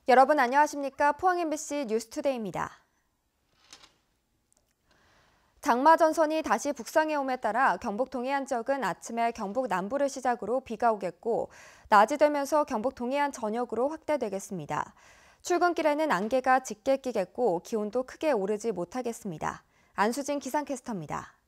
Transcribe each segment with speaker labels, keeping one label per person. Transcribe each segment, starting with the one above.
Speaker 1: 여러분 안녕하십니까? 포항 MBC 뉴스투데이입니다. 장마 전선이 다시 북상해옴에 따라 경북 동해안 지역은 아침에 경북 남부를 시작으로 비가 오겠고 낮이 되면서 경북 동해안 전역으로 확대되겠습니다. 출근길에는 안개가 짙게 끼겠고 기온도 크게 오르지 못하겠습니다. 안수진 기상캐스터입니다.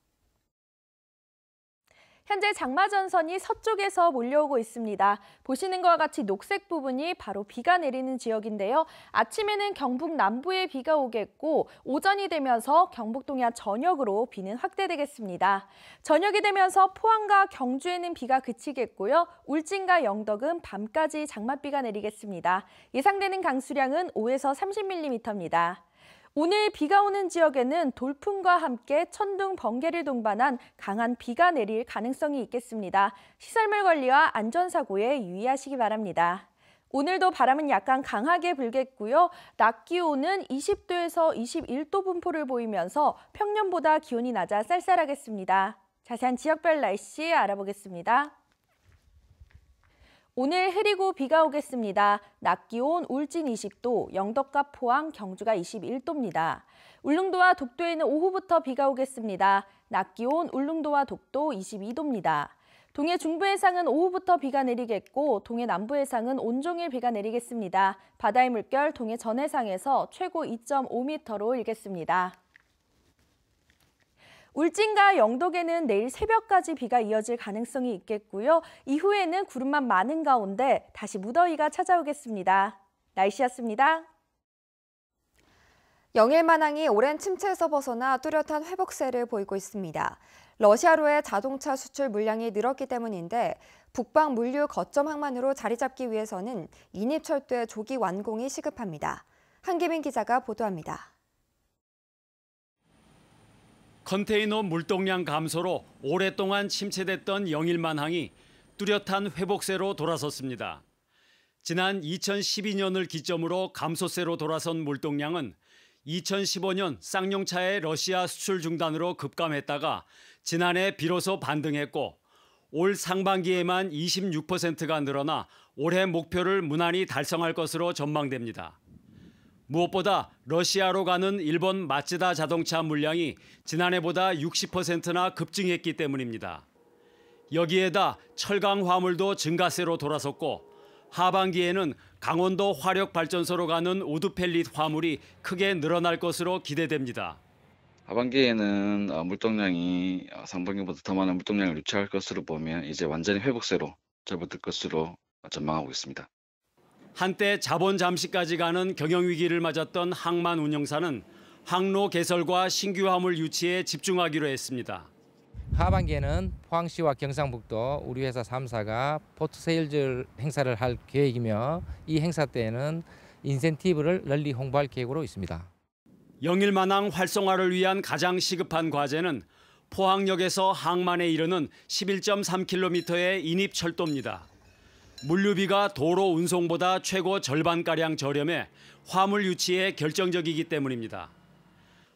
Speaker 2: 현재 장마전선이 서쪽에서 몰려오고 있습니다. 보시는 것과 같이 녹색 부분이 바로 비가 내리는 지역인데요. 아침에는 경북 남부에 비가 오겠고 오전이 되면서 경북 동해안 전역으로 비는 확대되겠습니다. 저녁이 되면서 포항과 경주에는 비가 그치겠고요. 울진과 영덕은 밤까지 장맛비가 내리겠습니다. 예상되는 강수량은 5에서 30mm입니다. 오늘 비가 오는 지역에는 돌풍과 함께 천둥, 번개를 동반한 강한 비가 내릴 가능성이 있겠습니다. 시설물 관리와 안전사고에 유의하시기 바랍니다. 오늘도 바람은 약간 강하게 불겠고요. 낮 기온은 20도에서 21도 분포를 보이면서 평년보다 기온이 낮아 쌀쌀하겠습니다. 자세한 지역별 날씨 알아보겠습니다. 오늘 흐리고 비가 오겠습니다. 낮 기온 울진 20도, 영덕과 포항, 경주가 21도입니다. 울릉도와 독도에는 오후부터 비가 오겠습니다. 낮 기온 울릉도와 독도 22도입니다. 동해 중부 해상은 오후부터 비가 내리겠고 동해 남부 해상은 온종일 비가 내리겠습니다. 바다의 물결 동해 전 해상에서 최고 2.5m로 일겠습니다. 울진과 영덕에는 내일 새벽까지 비가 이어질 가능성이 있겠고요. 이후에는 구름만 많은 가운데 다시 무더위가 찾아오겠습니다. 날씨였습니다.
Speaker 1: 영일만항이 오랜 침체에서 벗어나 뚜렷한 회복세를 보이고 있습니다. 러시아로의 자동차 수출 물량이 늘었기 때문인데 북방 물류 거점 항만으로 자리 잡기 위해서는 인입철도의 조기 완공이 시급합니다. 한기빈 기자가 보도합니다.
Speaker 3: 컨테이너 물동량 감소로 오랫동안 침체됐던 영일만항이 뚜렷한 회복세로 돌아섰습니다. 지난 2012년을 기점으로 감소세로 돌아선 물동량은 2015년 쌍용차의 러시아 수출 중단으로 급감했다가 지난해 비로소 반등했고 올 상반기에만 26%가 늘어나 올해 목표를 무난히 달성할 것으로 전망됩니다. 무엇보다 러시아로 가는 일본 마츠다 자동차 물량이 지난해보다 60%나 급증했기 때문입니다. 여기에다 철강 화물도 증가세로 돌아섰고 하반기에는 강원도 화력발전소로 가는 우드펠릿 화물이 크게 늘어날 것으로 기대됩니다.
Speaker 4: 하반기에는 물동량이 상반기보다 더 많은 물동량을 유치할 것으로 보면 이제 완전히 회복세로 접어들 것으로 전망하고 있습니다.
Speaker 3: 한때 자본 잠식까지 가는 경영위기를 맞았던 항만 운영사는 항로 개설과 신규 화물 유치에 집중하기로 했습니다.
Speaker 5: 하반기에는 포항시와 경상북도 우리 회사 3사가 포트세일즈 행사를 할 계획이며 이 행사 때에는 인센티브를 널리 홍보할 계획으로 있습니다.
Speaker 3: 영일만항 활성화를 위한 가장 시급한 과제는 포항역에서 항만에 이르는 11.3km의 인입철도입니다. 물류비가 도로 운송보다 최고 절반가량 저렴해 화물 유치에 결정적이기 때문입니다.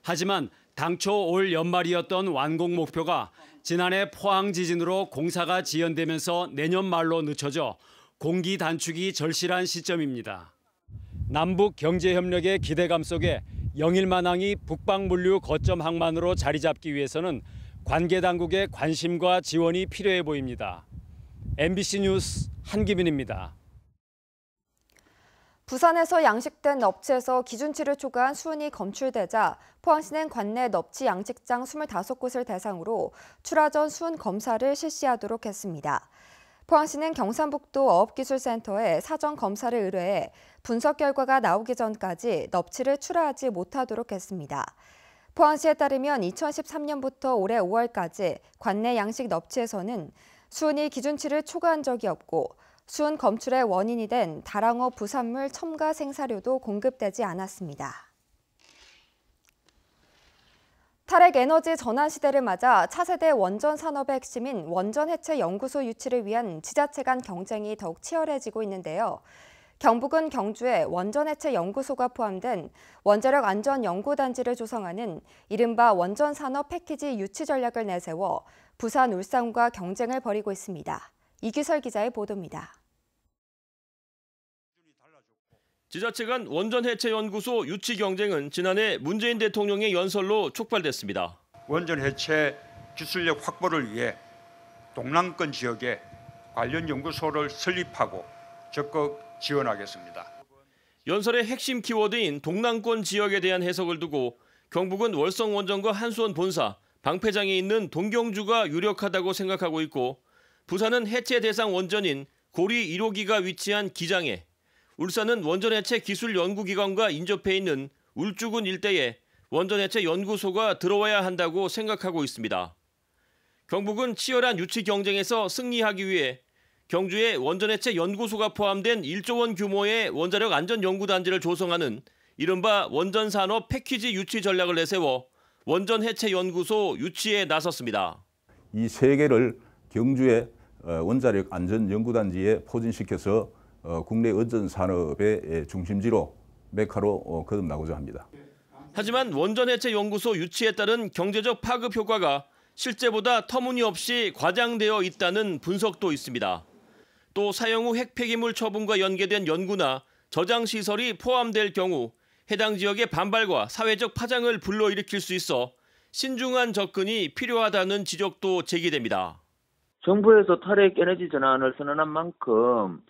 Speaker 3: 하지만 당초 올 연말이었던 완공 목표가 지난해 포항 지진으로 공사가 지연되면서 내년 말로 늦춰져 공기 단축이 절실한 시점입니다. 남북 경제협력의 기대감 속에 영일만항이 북방 물류 거점 항만으로 자리 잡기 위해서는 관계 당국의 관심과 지원이 필요해 보입니다. MBC 뉴스 한기빈입니다.
Speaker 1: 부산에서 양식된 납치에서 기준치를 초과한 수은이 검출되자 포항시는 관내 납치 양식장 25곳을 대상으로 출하 전 수은 검사를 실시하도록 했습니다. 포항시는 경상북도 어업기술센터에 사전 검사를 의뢰해 분석 결과가 나오기 전까지 납치를 출하하지 못하도록 했습니다. 포항시에 따르면 2013년부터 올해 5월까지 관내 양식 납치에서는 수은이 기준치를 초과한 적이 없고 수은 검출의 원인이 된 다랑어 부산물 첨가 생사료도 공급되지 않았습니다. 탈핵 에너지 전환 시대를 맞아 차세대 원전 산업의 핵심인 원전 해체 연구소 유치를 위한 지자체 간 경쟁이 더욱 치열해지고 있는데요. 경북은 경주에 원전 해체 연구소가 포함된 원자력 안전 연구단지를 조성하는 이른바 원전 산업 패키지 유치 전략을 내세워 부산, 울산과 경쟁을 벌이고 있습니다. 이규설 기자의 보도입니다.
Speaker 6: 지자체 간 원전 해체 연구소 유치 경쟁은 지난해 문재인 대통령의 연설로 촉발됐습니다.
Speaker 7: 원전 해체 기술력 확보를 위해 동남권 지역에 관련 연구소를 설립하고 적극 지원하겠습니다.
Speaker 6: 연설의 핵심 키워드인 동남권 지역에 대한 해석을 두고 경북은 월성 원전과 한수원 본사, 방패장에 있는 동경주가 유력하다고 생각하고 있고 부산은 해체 대상 원전인 고리 1호기가 위치한 기장에, 울산은 원전 해체 기술 연구기관과 인접해 있는 울주군 일대에 원전 해체 연구소가 들어와야 한다고 생각하고 있습니다. 경북은 치열한 유치 경쟁에서 승리하기 위해 경주에 원전 해체 연구소가 포함된 1조 원 규모의 원자력 안전연구단지를 조성하는 이른바 원전산업 패키지 유치 전략을 내세워 원전 해체 연구소 유치에 나섰습니다.
Speaker 8: 이 세 개를 경주의 원자력 안전연구단지에 포진시켜서 국내 원전 산업의 중심지로 메카로 거듭나고자 합니다.
Speaker 6: 하지만 원전 해체 연구소 유치에 따른 경제적 파급 효과가 실제보다 터무니없이 과장되어 있다는 분석도 있습니다. 또 사용 후 핵 폐기물 처분과 연계된 연구나 저장 시설이 포함될 경우 해당 지역의 반발과 사회적 파장을 불러일으킬 수 있어 신중한 접근이 필요하다는 지적도 제기됩니다.
Speaker 9: 정부에서 탈핵 에너지 전환을 선언한 만큼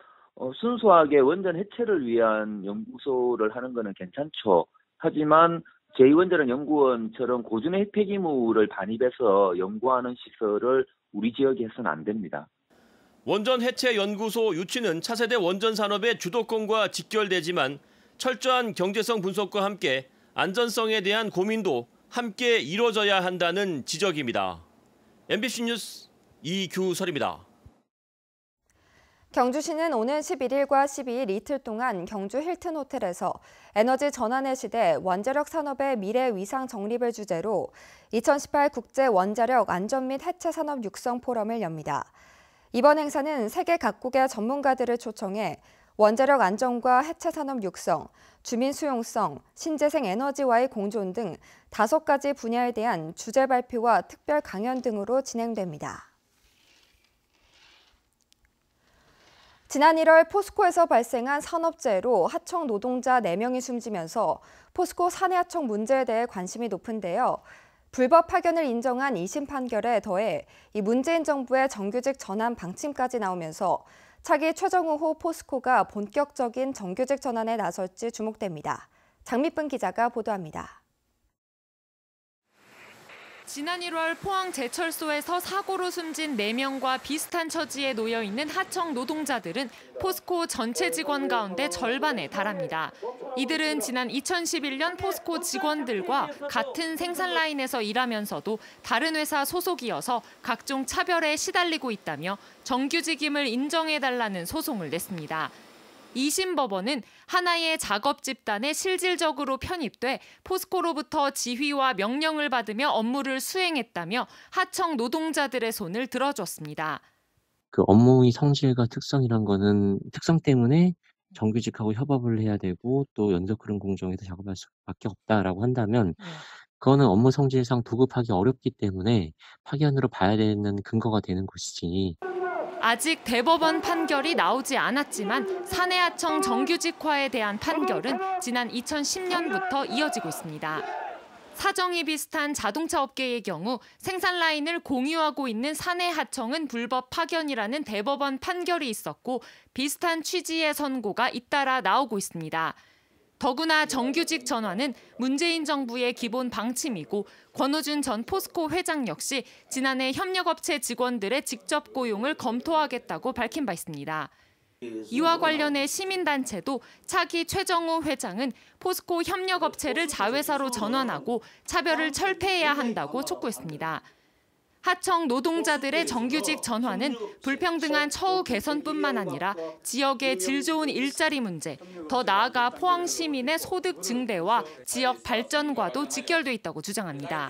Speaker 9: 순수하게 원전 해체를 위한 연구소를 하는 것은 괜찮죠. 하지만 제2원자력연구원처럼 고준의 핵 폐기물을 반입해서 연구하는 시설을 우리 지역에 해서는 안 됩니다.
Speaker 6: 원전 해체 연구소 유치는 차세대 원전 산업의 주도권과 직결되지만 철저한 경제성 분석과 함께 안전성에 대한 고민도 함께 이뤄져야 한다는 지적입니다. MBC 뉴스 이규설입니다.
Speaker 1: 경주시는 오는 11일과 12일 이틀 동안 경주 힐튼 호텔에서 에너지 전환의 시대 원자력 산업의 미래 위상 정립을 주제로 2018 국제 원자력 안전 및 해체 산업 육성 포럼을 엽니다. 이번 행사는 세계 각국의 전문가들을 초청해 원자력 안전과 해체 산업 육성, 주민 수용성, 신재생 에너지와의 공존 등 5가지 분야에 대한 주제 발표와 특별 강연 등으로 진행됩니다. 지난 1월 포스코에서 발생한 산업재해로 하청 노동자 4명이 숨지면서 포스코 사내 하청 문제에 대해 관심이 높은데요. 불법 파견을 인정한 2심 판결에 더해 이 문재인 정부의 정규직 전환 방침까지 나오면서 차기 최정우 후 포스코가 본격적인 정규직 전환에 나설지 주목됩니다. 장미쁜 기자가 보도합니다.
Speaker 10: 지난 1월 포항 제철소에서 사고로 숨진 4명과 비슷한 처지에 놓여 있는 하청 노동자들은 포스코 전체 직원 가운데 절반에 달합니다. 이들은 지난 2011년 포스코 직원들과 같은 생산 라인에서 일하면서도 다른 회사 소속이어서 각종 차별에 시달리고 있다며 정규직임을 인정해달라는 소송을 냈습니다. 2심 법원은 하나의 작업 집단에 실질적으로 편입돼 포스코로부터 지휘와 명령을 받으며 업무를 수행했다며 하청 노동자들의 손을 들어줬습니다.
Speaker 11: 그 업무의 성질과 특성이란 거는 특성 때문에 정규직하고 협업을 해야 되고 또 연속 흐름 공정에서 작업할 수밖에 없다라고 한다면 그거는 업무 성질상 도급하기 어렵기 때문에 파견으로 봐야 되는 근거가 되는 것이지.
Speaker 10: 아직 대법원 판결이 나오지 않았지만 사내하청 정규직화에 대한 판결은 지난 2010년부터 이어지고 있습니다. 사정이 비슷한 자동차 업계의 경우 생산 라인을 공유하고 있는 사내하청은 불법 파견이라는 대법원 판결이 있었고 비슷한 취지의 선고가 잇따라 나오고 있습니다. 더구나 정규직 전환은 문재인 정부의 기본 방침이고 권오준 전 포스코 회장 역시 지난해 협력업체 직원들의 직접 고용을 검토하겠다고 밝힌 바 있습니다. 이와 관련해 시민단체도 차기 최정우 회장은 포스코 협력업체를 자회사로 전환하고 차별을 철폐해야 한다고 촉구했습니다. 하청 노동자들의 정규직 전환은 불평등한 처우 개선뿐만 아니라 지역의 질 좋은 일자리 문제, 더 나아가 포항 시민의 소득 증대와 지역 발전과도 직결돼 있다고 주장합니다.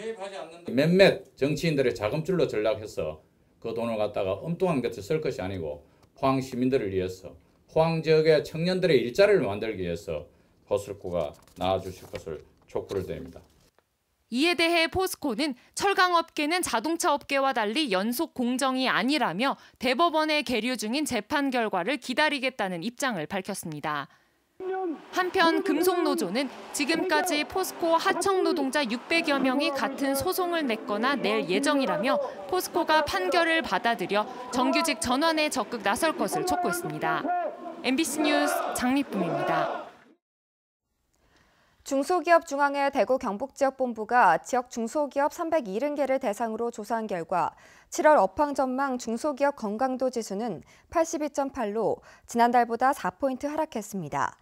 Speaker 12: 몇몇 정치인들의 자금줄로 전락해서 그 돈을 갖다가 엉뚱한 것을 쓸 것이 아니고 포항 시민들을 위해서 포항 지역의 청년들의 일자리를 만들기 위해서 포스코가 나와주실 것을 촉구를 드립니다.
Speaker 10: 이에 대해 포스코는 철강업계는 자동차 업계와 달리 연속 공정이 아니라며 대법원에 계류 중인 재판 결과를 기다리겠다는 입장을 밝혔습니다. 한편 금속노조는 지금까지 포스코 하청 노동자 600여 명이 같은 소송을 냈거나 낼 예정이라며 포스코가 판결을 받아들여 정규직 전환에 적극 나설 것을 촉구했습니다. MBC 뉴스 장미쁨입니다.
Speaker 1: 중소기업중앙회 대구 경북지역본부가 지역 중소기업 370개를 대상으로 조사한 결과 7월 업황 전망 중소기업 건강도 지수는 82.8로 지난달보다 4포인트 하락했습니다.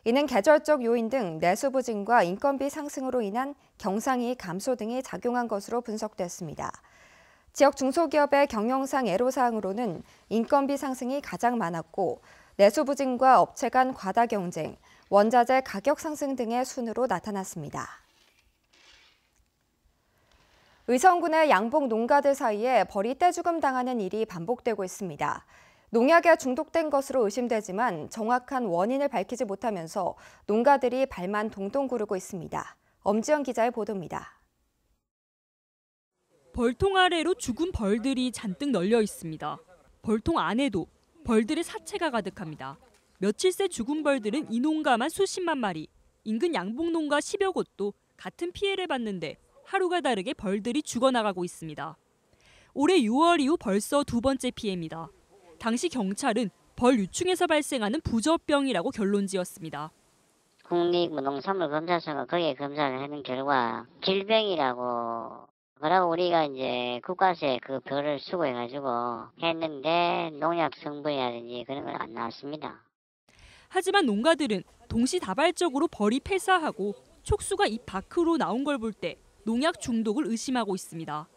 Speaker 1: 이는 계절적 요인 등 내수 부진과 인건비 상승으로 인한 경상이익 감소 등이 작용한 것으로 분석됐습니다. 지역 중소기업의 경영상 애로사항으로는 인건비 상승이 가장 많았고 내수 부진과 업체 간 과다 경쟁, 원자재 가격 상승 등의 순으로 나타났습니다. 의성군의 양봉 농가들 사이에 벌이 떼죽음 당하는 일이 반복되고 있습니다. 농약에 중독된 것으로 의심되지만 정확한 원인을 밝히지 못하면서 농가들이 발만 동동 구르고 있습니다. 엄지연 기자의 보도입니다.
Speaker 13: 벌통 아래로 죽은 벌들이 잔뜩 널려 있습니다. 벌통 안에도 벌들의 사체가 가득합니다. 며칠 새 죽은 벌들은 이 농가만 수십만 마리, 인근 양봉 농가 10여 곳도 같은 피해를 봤는데 하루가 다르게 벌들이 죽어나가고 있습니다. 올해 6월 이후 벌써 두 번째 피해입니다. 당시 경찰은 벌 유충에서 발생하는 부저병이라고 결론지었습니다.
Speaker 14: 국립농산물검사처가 거기에 검사를 하는 결과 질병이라고 그러고 우리가 이제 국가세 그 별을 수거해가지고 했는데 농약 성분이라든지 그런 건 안 나왔습니다.
Speaker 13: 하지만 농가들은 동시다발적으로 벌이 폐사하고 촉수가 입 밖으로 나온 걸 볼 때 농약 중독을 의심하고 있습니다.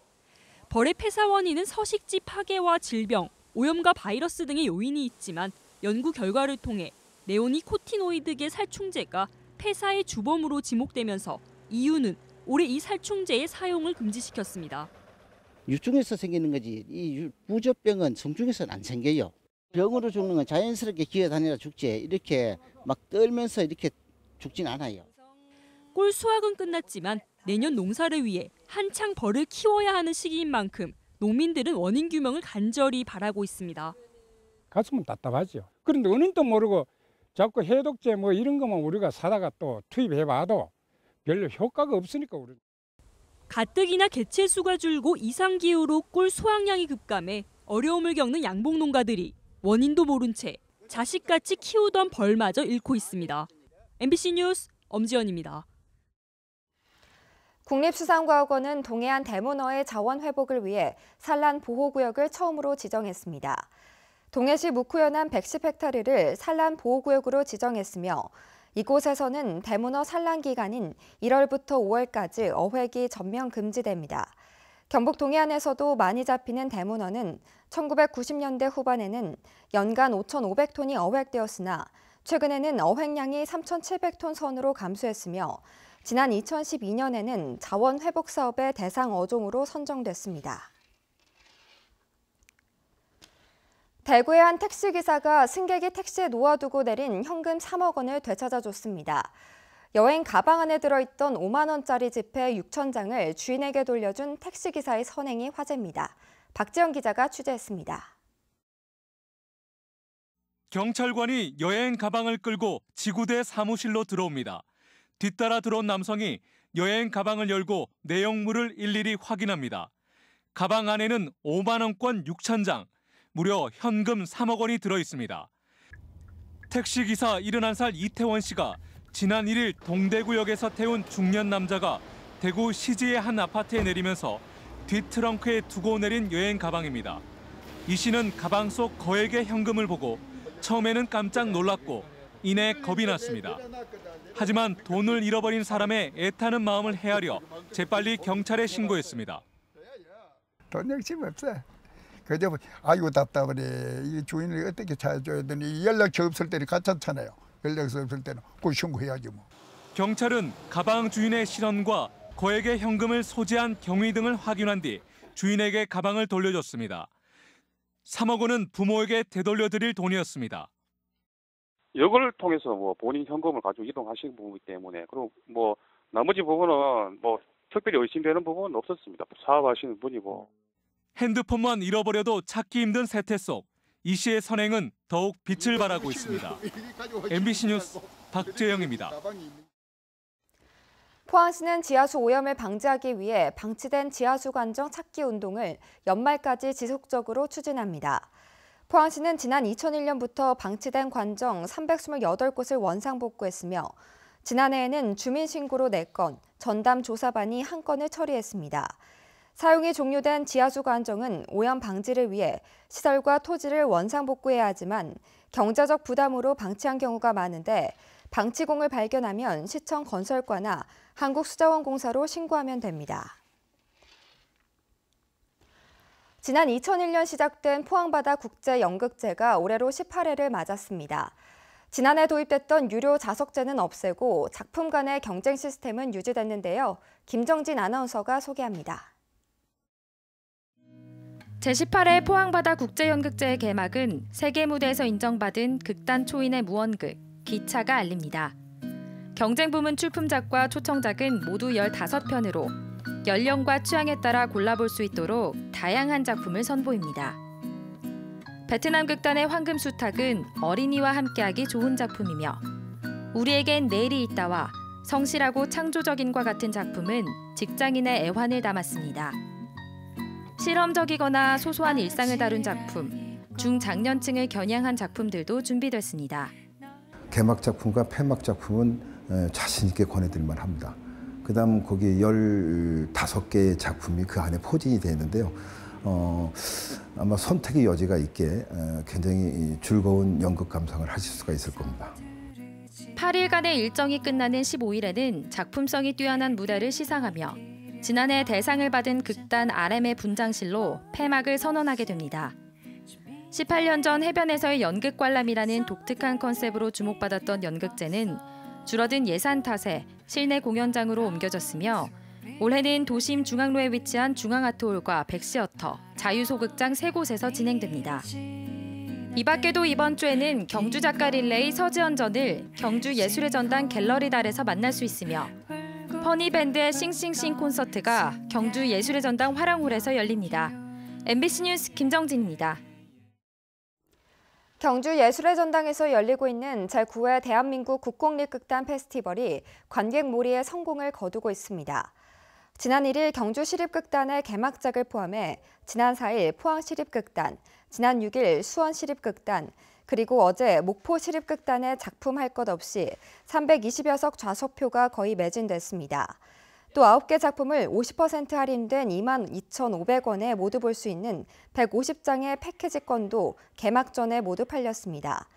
Speaker 13: 벌의 폐사 원인은 서식지 파괴와 질병, 오염과 바이러스 등의 요인이 있지만 연구 결과를 통해 네오니코티노이드계 살충제가 폐사의 주범으로 지목되면서 EU는 올해 이 살충제의 사용을 금지시켰습니다.
Speaker 15: 유충에서 생기는 거지 이 부저병은 성충에서는 안 생겨요. 병으로 죽는 건 자연스럽게 기어다니라 죽지 이렇게 막 떨면서 이렇게 죽진 않아요.
Speaker 13: 꿀 수확은 끝났지만 내년 농사를 위해 한창 벌을 키워야 하는 시기인 만큼 농민들은 원인 규명을 간절히 바라고 있습니다.
Speaker 16: 가슴은 답답하죠. 그런데 원인도 모르고 자꾸 해독제 뭐 이런 것만 우리가 사다가 또 투입해봐도 별로 효과가 없으니까 우리.
Speaker 13: 가뜩이나 개체 수가 줄고 이상기후로 꿀 수확량이 급감해 어려움을 겪는 양봉 농가들이 원인도 모른 채 자식같이 키우던 벌마저 잃고 있습니다. MBC 뉴스 엄지연입니다.
Speaker 1: 국립수산과학원은 동해안 대문어의 자원 회복을 위해 산란 보호구역을 처음으로 지정했습니다. 동해시 묵후연안 110헥타르를 산란 보호구역으로 지정했으며 이곳에서는 대문어 산란 기간인 1월부터 5월까지 어획이 전면 금지됩니다. 경북 동해안에서도 많이 잡히는 대문어는 1990년대 후반에는 연간 5,500톤이 어획되었으나 최근에는 어획량이 3,700톤 선으로 감소했으며 지난 2012년에는 자원 회복 사업의 대상 어종으로 선정됐습니다. 대구의 한 택시기사가 승객이 택시에 놓아두고 내린 현금 3억 원을 되찾아줬습니다. 여행 가방 안에 들어있던 5만 원짜리 지폐 6,000장을 주인에게 돌려준 택시기사의 선행이 화제입니다. 박지영 기자가 취재했습니다.
Speaker 17: 경찰관이 여행 가방을 끌고 지구대 사무실로 들어옵니다. 뒤따라 들어온 남성이 여행 가방을 열고 내용물을 일일이 확인합니다. 가방 안에는 5만 원권 6,000장, 무려 현금 3억 원이 들어있습니다. 택시기사 71살 이태원 씨가 지난 1일 동대구역에서 태운 중년 남자가 대구 시지의 한 아파트에 내리면서 뒷트렁크에 두고 내린 여행 가방입니다. 이 씨는 가방 속 거액의 현금을 보고 처음에는 깜짝 놀랐고 이내 겁이 났습니다. 하지만 돈을 잃어버린 사람의 애타는 마음을 헤아려 재빨리 경찰에 신고했습니다.
Speaker 18: 돈 욕심 없어. 그저 아이고 답답하네. 이 주인을 어떻게 찾아줘야 되니 연락처 없을 때는 괜찮잖아요. 연락처 없을 때는 그 신고해야지 뭐.
Speaker 17: 경찰은 가방 주인의 실언과 거액의 현금을 소지한 경위 등을 확인한 뒤 주인에게 가방을 돌려줬습니다. 3억 원은 부모에게 되돌려드릴 돈이었습니다.
Speaker 19: 이걸 통해서 뭐 본인 현금을 가지고 이동하신 부분이기 때문에 그리고 뭐 나머지 부분은 뭐 특별히 의심되는 부분은 없었습니다. 사업하시는 분이고.
Speaker 17: 핸드폰만 잃어버려도 찾기 힘든 세태 속 이 씨의 선행은 더욱 빛을 발하고 있습니다. MBC 뉴스 박재영입니다.
Speaker 1: 포항시는 지하수 오염을 방지하기 위해 방치된 지하수 관정 찾기 운동을 연말까지 지속적으로 추진합니다. 포항시는 지난 2001년부터 방치된 관정 328곳을 원상복구했으며 지난해에는 주민신고로 4건, 전담 조사반이 1건을 처리했습니다. 사용이 종료된 지하수 관정은 오염 방지를 위해 시설과 토지를 원상복구해야 하지만 경제적 부담으로 방치한 경우가 많은데 방치공을 발견하면 시청 건설과나 한국수자원공사로 신고하면 됩니다. 지난 2001년 시작된 포항바다 국제연극제가 올해로 18회를 맞았습니다. 지난해 도입됐던 유료 좌석제는 없애고 작품 간의 경쟁 시스템은 유지됐는데요. 김정진 아나운서가 소개합니다.
Speaker 20: 제18회 포항바다 국제연극제의 개막은 세계 무대에서 인정받은 극단 초인의 무언극, 기차가 알립니다. 경쟁 부문 출품작과 초청작은 모두 15편으로 연령과 취향에 따라 골라볼 수 있도록 다양한 작품을 선보입니다. 베트남 극단의 황금수탉은 어린이와 함께하기 좋은 작품이며 우리에겐 내일이 있다와 성실하고 창조적인과 같은 작품은 직장인의 애환을 담았습니다. 실험적이거나 소소한 일상을 다룬 작품, 중장년층을 겨냥한 작품들도 준비됐습니다.
Speaker 21: 개막 작품과 폐막 작품은 자신 있게 권해드릴만 합니다. 그다음 거기 15개의 작품이 그 안에 포진이 되어 있는데요. 아마 선택의 여지가 있게 굉장히 즐거운 연극 감상을 하실 수가 있을 겁니다.
Speaker 20: 8일간의 일정이 끝나는 15일에는 작품성이 뛰어난 무대를 시상하며 지난해 대상을 받은 극단 RM의 분장실로 폐막을 선언하게 됩니다. 18년 전 해변에서의 연극 관람이라는 독특한 컨셉으로 주목받았던 연극제는 줄어든 예산 탓에 실내 공연장으로 옮겨졌으며 올해는 도심 중앙로에 위치한 중앙아트홀과 백시어터, 자유소극장 3곳에서 진행됩니다. 이 밖에도 이번 주에는 경주 작가 릴레이 서지연전을 경주 예술의 전당 갤러리달에서 만날 수 있으며 퍼니밴드의 싱싱싱 콘서트가 경주 예술의 전당 화랑홀에서 열립니다. MBC 뉴스 김정진입니다.
Speaker 1: 경주 예술의 전당에서 열리고 있는 제9회 대한민국 국공립극단 페스티벌이 관객 몰이에 성공을 거두고 있습니다. 지난 1일 경주시립극단의 개막작을 포함해 지난 4일 포항시립극단, 지난 6일 수원시립극단, 그리고 어제 목포시립극단의 작품 할 것 없이 320여 석 좌석표가 거의 매진됐습니다. 또 9개 작품을 50% 할인된 22,500원에 모두 볼 수 있는 150장의 패키지권도 개막 전에 모두 팔렸습니다.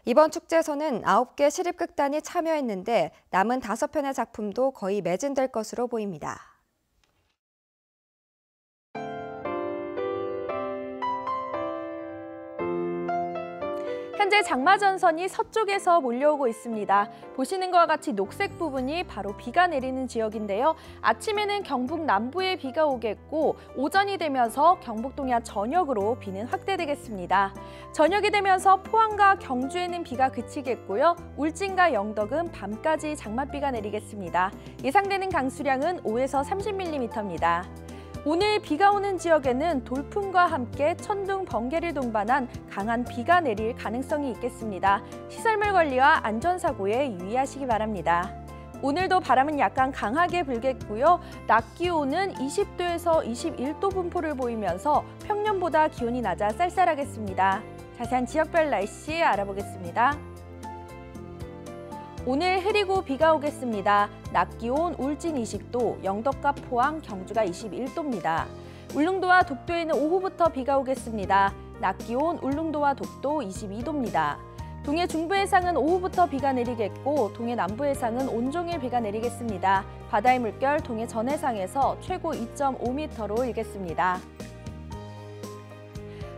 Speaker 1: 이번 축제에서는 9개 시립극단이 참여했는데 남은 5편의 작품도 거의 매진될 것으로 보입니다.
Speaker 2: 현재 장마전선이 서쪽에서 몰려오고 있습니다. 보시는 것과 같이 녹색 부분이 바로 비가 내리는 지역인데요. 아침에는 경북 남부에 비가 오겠고 오전이 되면서 경북 동해안 전역으로 비는 확대되겠습니다. 저녁이 되면서 포항과 경주에는 비가 그치겠고요. 울진과 영덕은 밤까지 장맛비가 내리겠습니다. 예상되는 강수량은 5에서 30mm입니다. 오늘 비가 오는 지역에는 돌풍과 함께 천둥, 번개를 동반한 강한 비가 내릴 가능성이 있겠습니다. 시설물 관리와 안전사고에 유의하시기 바랍니다. 오늘도 바람은 약간 강하게 불겠고요. 낮 기온은 20도에서 21도 분포를 보이면서 평년보다 기온이 낮아 쌀쌀하겠습니다. 자세한 지역별 날씨 알아보겠습니다. 오늘 흐리고 비가 오겠습니다. 낮 기온 울진 20도, 영덕과 포항, 경주가 21도입니다. 울릉도와 독도에는 오후부터 비가 오겠습니다. 낮 기온 울릉도와 독도 22도입니다. 동해 중부 해상은 오후부터 비가 내리겠고 동해 남부 해상은 온종일 비가 내리겠습니다. 바다의 물결 동해 전 해상에서 최고 2.5m로 일겠습니다.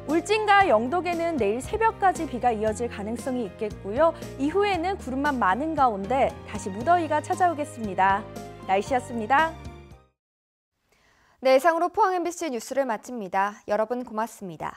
Speaker 2: 울진과 영덕에는 내일 새벽까지 비가 이어질 가능성이 있겠고요. 이후에는 구름만 많은 가운데 다시 무더위가 찾아오겠습니다. 날씨였습니다.
Speaker 1: 네, 이상으로 포항 MBC 뉴스를 마칩니다. 여러분 고맙습니다.